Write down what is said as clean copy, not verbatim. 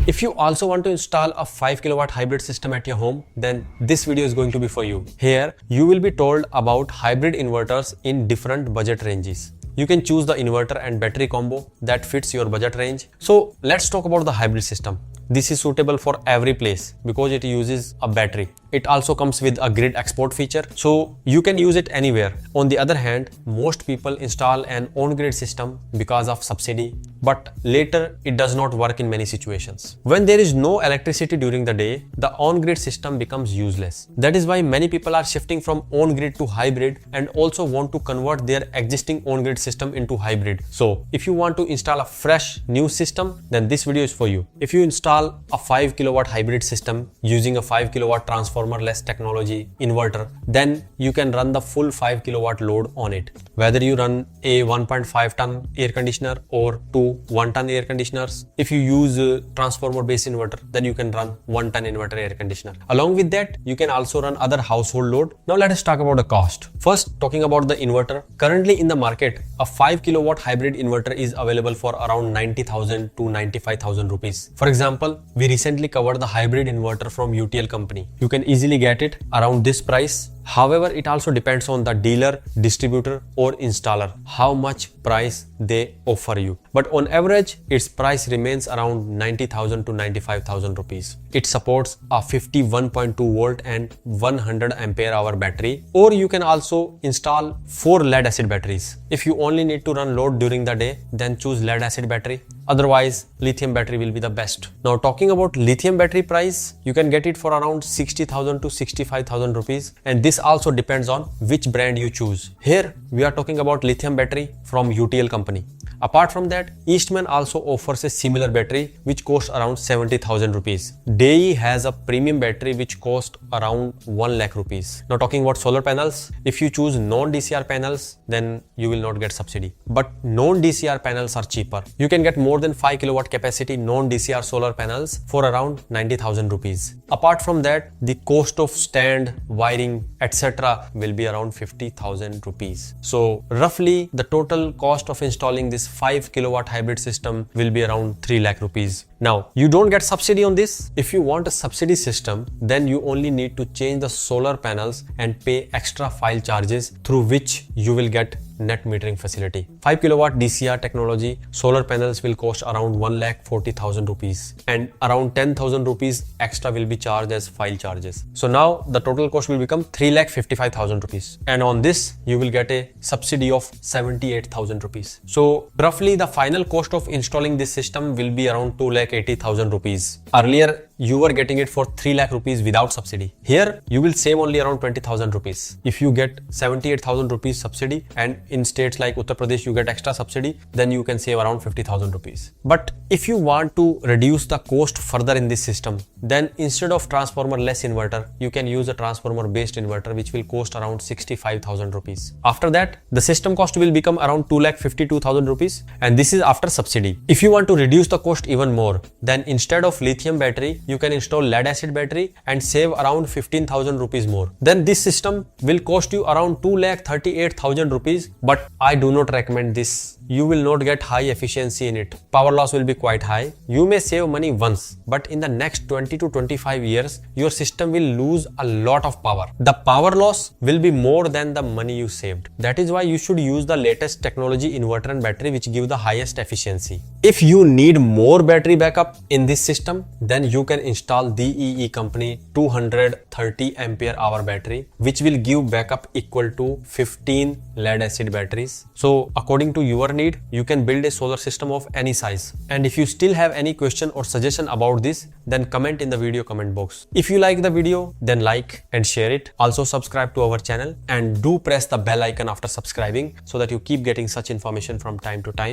If you also want to install a 5 kilowatt hybrid system at your home, then this video is going to be for you. Here, you will be told about hybrid inverters in different budget ranges. You can choose the inverter and battery combo that fits your budget range. So let's talk about the hybrid system. This is suitable for every place because it uses a battery. It also comes with a grid export feature, so you can use it anywhere. On the other hand, most people install an on-grid system because of subsidy, but later it does not work in many situations. When there is no electricity during the day, the on-grid system becomes useless. That is why many people are shifting from on-grid to hybrid and also want to convert their existing on-grid system into hybrid. So if you want to install a fresh new system, then this video is for you. If you install a 5 kilowatt hybrid system using a 5 kilowatt transformer-less technology inverter, then you can run the full 5 kilowatt load on it. Whether you run a 1.5 ton air conditioner or two 1 ton air conditioners, if you use a transformer-based inverter, then you can run 1 ton inverter air conditioner. Along with that, you can also run other household load. Now let us talk about the cost. First, talking about the inverter. Currently in the market, a 5 kilowatt hybrid inverter is available for around 90,000 to 95,000 rupees. For example, we recently covered the hybrid inverter from UTL company. You can easily get it around this price. However, it also depends on the dealer, distributor or installer, how much price they offer you. But on average, its price remains around 90,000 to 95,000 rupees. It supports a 51.2 volt and 100 ampere hour battery, or you can also install 4 lead acid batteries. If you only need to run load during the day, then choose lead acid battery. Otherwise, lithium battery will be the best. Now talking about lithium battery price, you can get it for around 60,000 to 65,000 rupees, and this also depends on which brand you choose. Here we are talking about lithium battery from UTL company. Apart from that, Eastman also offers a similar battery which costs around 70,000 rupees. DEI has a premium battery which costs around 1 lakh rupees. Now talking about solar panels, if you choose non-DCR panels, then you will not get subsidy. But non-DCR panels are cheaper. You can get more than 5 kilowatt capacity non-DCR solar panels for around 90,000 rupees. Apart from that, the cost of stand, wiring, etc. will be around 50,000 rupees. So roughly the total cost of installing this 5 kilowatt hybrid system will be around 3 lakh rupees. Now, you don't get subsidy on this. If you want a subsidy system, then you only need to change the solar panels and pay extra file charges through which you will get net metering facility. 5 kilowatt DCR technology solar panels will cost around 1,40,000 rupees and around 10,000 rupees extra will be charged as file charges. So now the total cost will become 3,55,000 rupees, and on this you will get a subsidy of 78,000 rupees. So roughly the final cost of installing this system will be around 2,80,000 rupees. Earlier you were getting it for 3 lakh rupees without subsidy. Here you will save only around 20,000 rupees. If you get 78,000 rupees subsidy, and in states like Uttar Pradesh you get extra subsidy, then you can save around 50,000 rupees. But if you want to reduce the cost further in this system, then instead of transformer less inverter, you can use a transformer based inverter which will cost around 65,000 rupees. After that, the system cost will become around 2,52,000 rupees, and this is after subsidy. If you want to reduce the cost even more, then instead of lithium battery, you can install lead acid battery and save around 15,000 rupees more. Then this system will cost you around 2,38,000 rupees, but I do not recommend this. You will not get high efficiency in it. Power loss will be quite high. You may save money once, but in the next 20 to 25 years, your system will lose a lot of power. The power loss will be more than the money you saved. That is why you should use the latest technology inverter and battery which give the highest efficiency. If you need more battery backup in this system, then you can install DEI company 230 ampere hour battery which will give backup equal to 15 lead acid batteries. So according to your need, you can build a solar system of any size. And if you still have any question or suggestion about this, then comment in the video comment box. If you like the video, then like and share it. Also subscribe to our channel and do press the bell icon after subscribing so that you keep getting such information from time to time.